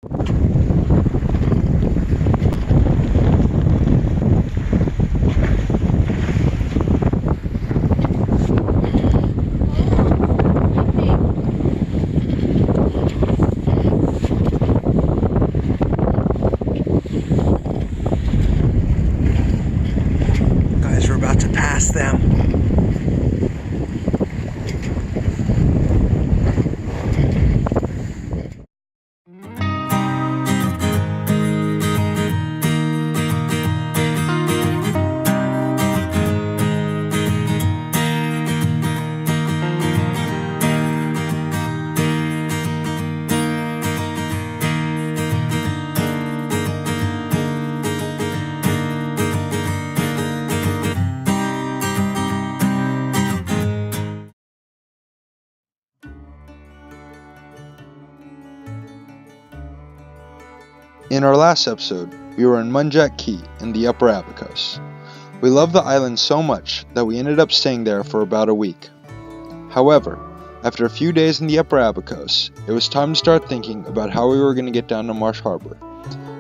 Guys, we're about to pass them. In our last episode, we were in Munjak Key in the Upper Abacos. We loved the island so much that we ended up staying there for about a week. However, after a few days in the Upper Abacos, it was time to start thinking about how we were going to get down to Marsh Harbor,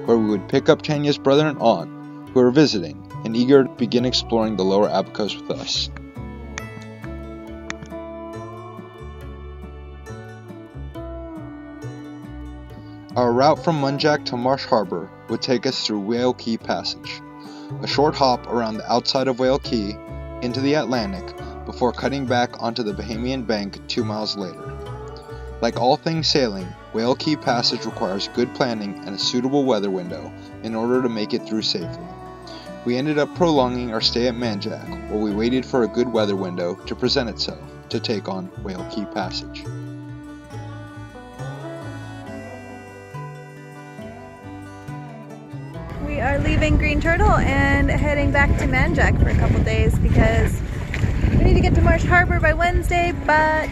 where we would pick up Tanya's brother and aunt, who were visiting and eager to begin exploring the Lower Abacos with us. Our route from Munjak to Marsh Harbor would take us through Whale Cay Passage, a short hop around the outside of Whale Cay into the Atlantic before cutting back onto the Bahamian bank 2 miles later. Like all things sailing, Whale Cay Passage requires good planning and a suitable weather window in order to make it through safely. We ended up prolonging our stay at Manjak while we waited for a good weather window to present itself to take on Whale Cay Passage. We are leaving Green Turtle and heading back to Manjak for a couple days because we need to get to Marsh Harbor by Wednesday, but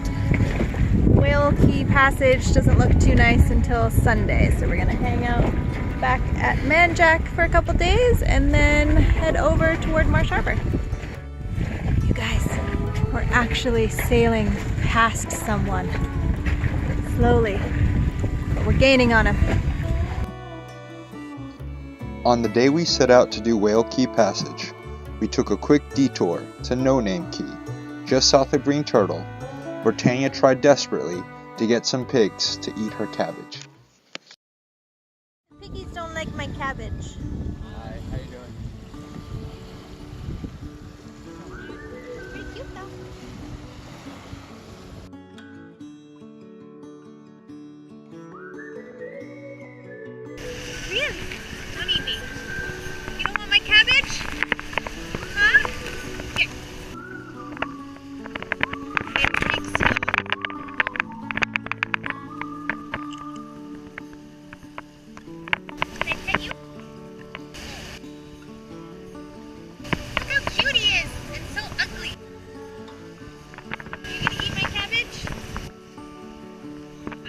Whale Cay Passage doesn't look too nice until Sunday, so we're gonna hang out back at Manjak for a couple days and then head over toward Marsh Harbor. You guys, we're actually sailing past someone slowly, but we're gaining on him. On the day we set out to do Whale Cay Passage, we took a quick detour to No Name Key, just south of Green Turtle, where Tanya tried desperately to get some pigs to eat her cabbage. Piggies don't like my cabbage. Hi, how you doing? Pretty cute though. Really? Don't eat me. You don't want my cabbage? Huh? Here. It takes two. Can I pet you? Look how cute he is and so ugly. Are you gonna eat my cabbage?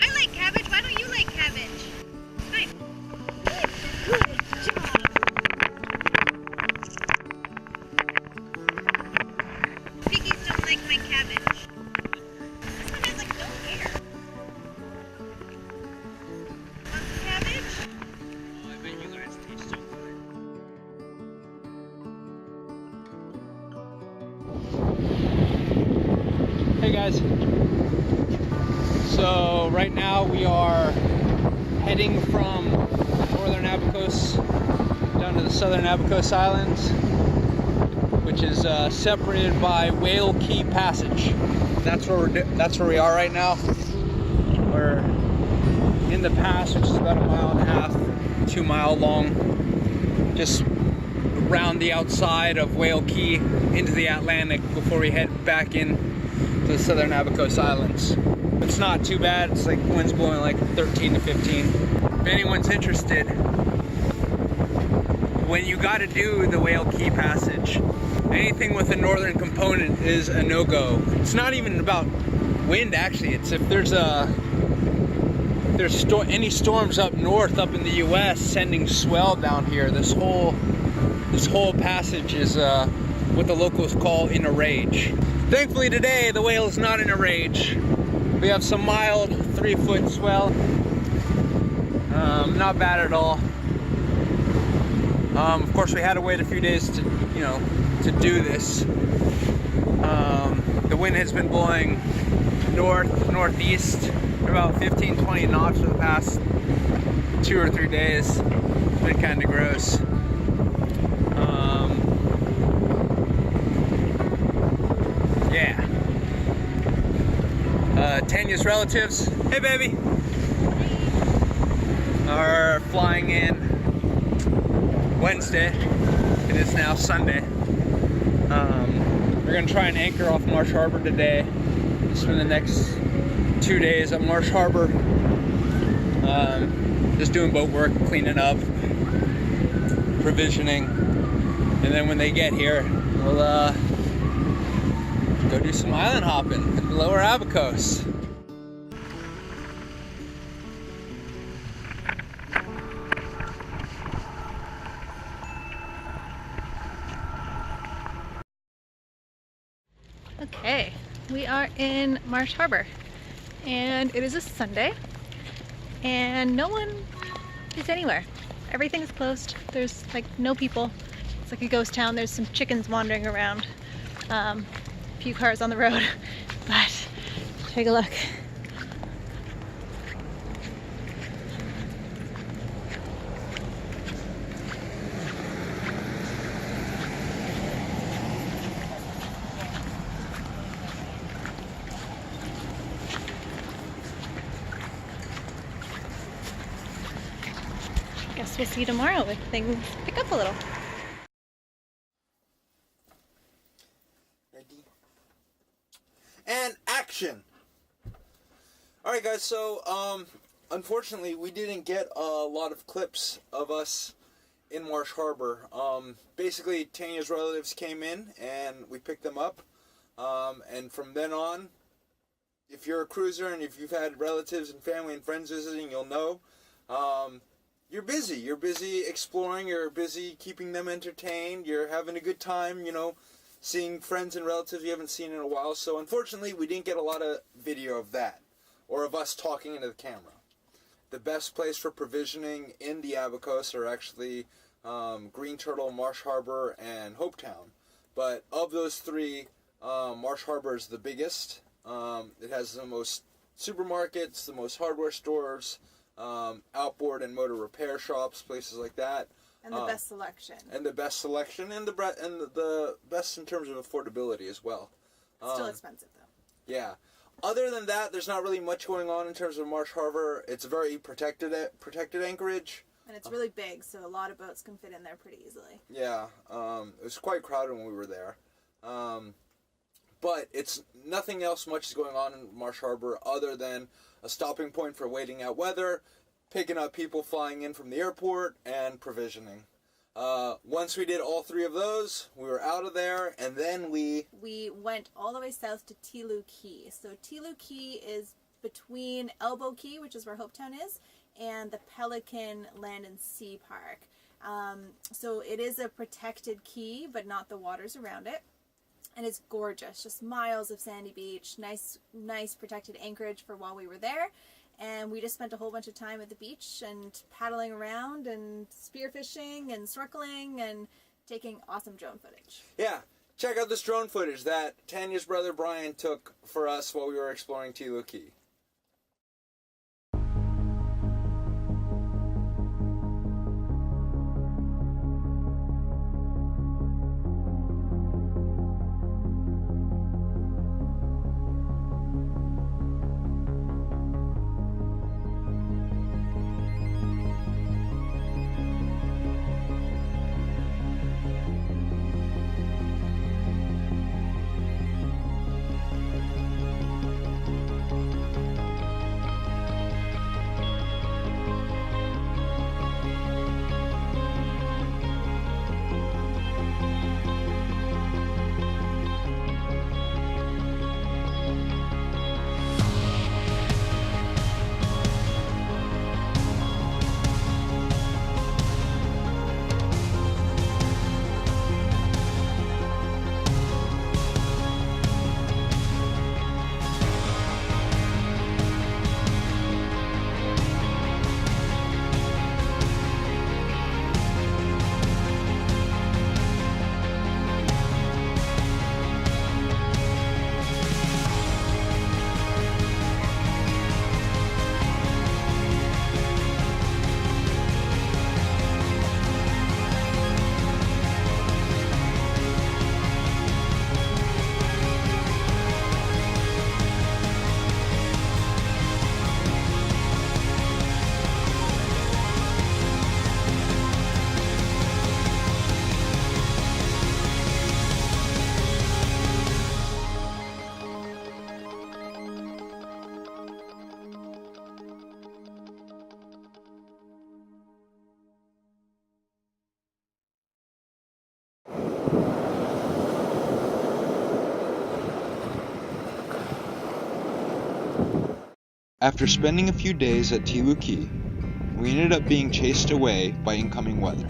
I like cabbage. Why don't you like cabbage? Hi. Good job. Piggies don't like my cabbage. This one has like no hair. Want some cabbage? Oh, I bet you guys taste so good. Hey guys. So right now we are heading from Northern Abacos down to the Southern Abacos Islands, which is separated by Whale Cay Passage. That's where we are right now. We're in the pass, which is about 1.5 miles, 2 mile long, just around the outside of Whale Cay into the Atlantic before we head back in to the Southern Abacos Islands. It's not too bad. It's like wind's blowing like 13 to 15. If anyone's interested, when you got to do the Whale Cay Passage, anything with a northern component is a no-go. It's not even about wind, actually. It's if there's any storms up north, up in the U.S., sending swell down here. This whole passage is what the locals call in a rage. Thankfully today, the whale is not in a rage. We have some mild 3-foot swell. Not bad at all. Of course, we had to wait a few days to, to do this. The wind has been blowing northeast at about 15-20 knots for the past 2 or 3 days. It's been kind of gross. Yeah. Tanya's relatives, hey baby, are flying in Wednesday. It is now Sunday. We're gonna try and anchor off Marsh Harbor today. Spend the next 2 days at Marsh Harbor. Just doing boat work, cleaning up, provisioning, and then when they get here, we'll go do some island hopping at the Lower Abacos. Okay, we are in Marsh Harbor and it is a Sunday and no one is anywhere. Everything is closed. There's like no people. It's like a ghost town. There's some chickens wandering around. A few cars on the road, but take a look. Guess we'll see you tomorrow if things pick up a little. Ready? And action! Alright guys, so unfortunately we didn't get a lot of clips of us in Marsh Harbor. Basically Tanya's relatives came in and we picked them up. And from then on, if you're a cruiser and if you've had relatives and family and friends visiting, you'll know. You're busy. You're busy exploring. You're busy keeping them entertained. You're having a good time, seeing friends and relatives you haven't seen in a while. So unfortunately, we didn't get a lot of video of that or of us talking into the camera. The best place for provisioning in the Abacos are actually Green Turtle, Marsh Harbor, and Hopetown. But of those three, Marsh Harbor is the biggest. It has the most supermarkets, the most hardware stores, outboard and motor repair shops, places like that. And the best selection. And the best selection, and the best in terms of affordability as well. Still expensive though. Yeah. Other than that, there's not really much going on in terms of Marsh Harbor. It's a very protected anchorage. And it's really big, so a lot of boats can fit in there pretty easily. Yeah. It was quite crowded when we were there. But it's nothing else much is going on in Marsh Harbor other than a stopping point for waiting out weather, picking up people flying in from the airport, and provisioning. Once we did all three of those, we were out of there, and then we went all the way south to Tilu Key. So Tilu Key is between Elbow Key, which is where Hopetown is, and the Pelican Land and Sea Park. So it is a protected key, but not the waters around it. And it's gorgeous, just miles of sandy beach, nice protected anchorage for while we were there. And we just spent a whole bunch of time at the beach and paddling around and spearfishing and snorkeling and taking awesome drone footage. Yeah, check out this drone footage that Tanya's brother Brian took for us while we were exploring Tilu Key. After spending a few days at Tilu Key, we ended up being chased away by incoming weather.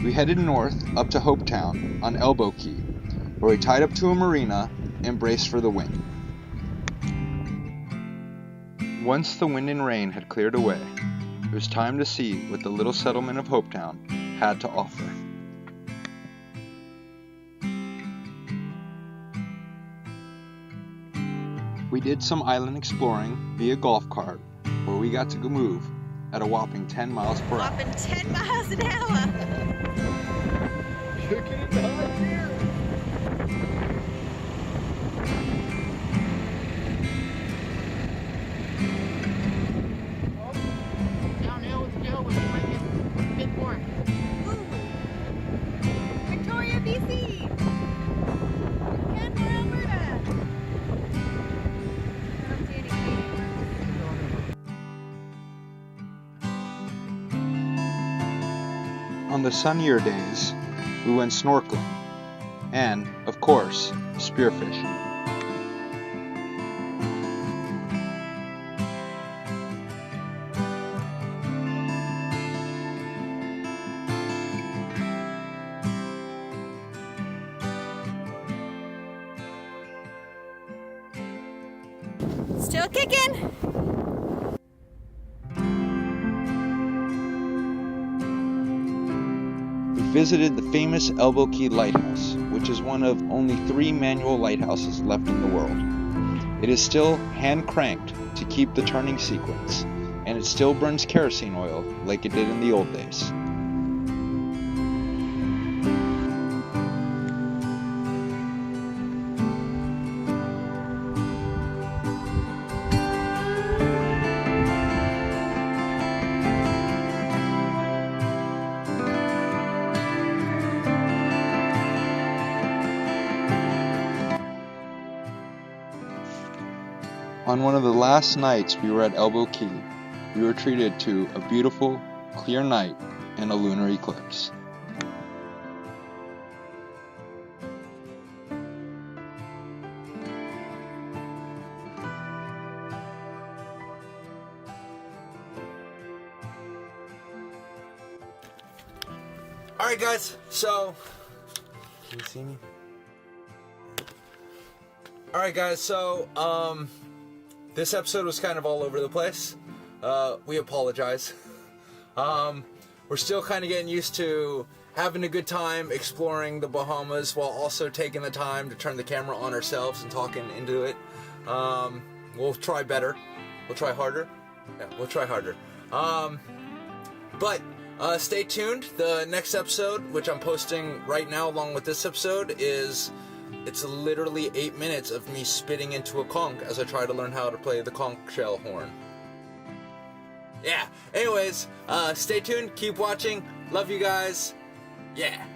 We headed north up to Hopetown on Elbow Key, where we tied up to a marina and braced for the wind. Once the wind and rain had cleared away, it was time to see what the little settlement of Hopetown had to offer. We did some island exploring via golf cart, where we got to go move at a whopping 10 miles per hour. Whopping 10 miles an hour. Kicking it high here. Downhill with the hill, which might get a bit more. Victoria, BC. Canmore, Alberta. I don't see any Canadians. On the sunnier days, we went snorkeling and, of course, spearfishing. Still kicking. We visited the famous Elbow Key Lighthouse, which is one of only 3 manual lighthouses left in the world. It is still hand-cranked to keep the turning sequence, and it still burns kerosene oil like it did in the old days. On one of the last nights we were at Elbow Key, we were treated to a beautiful, clear night and a lunar eclipse. Alright guys, so can you see me? Alright guys, so this episode was kind of all over the place. We apologize. We're still kind of getting used to having a good time exploring the Bahamas while also taking the time to turn the camera on ourselves and talking into it. We'll try better. We'll try harder. Yeah, we'll try harder. But stay tuned. The next episode, which I'm posting right now along with this episode, it's literally 8 minutes of me spitting into a conch as I try to learn how to play the conch shell horn. Yeah, anyways, stay tuned, keep watching, love you guys, yeah.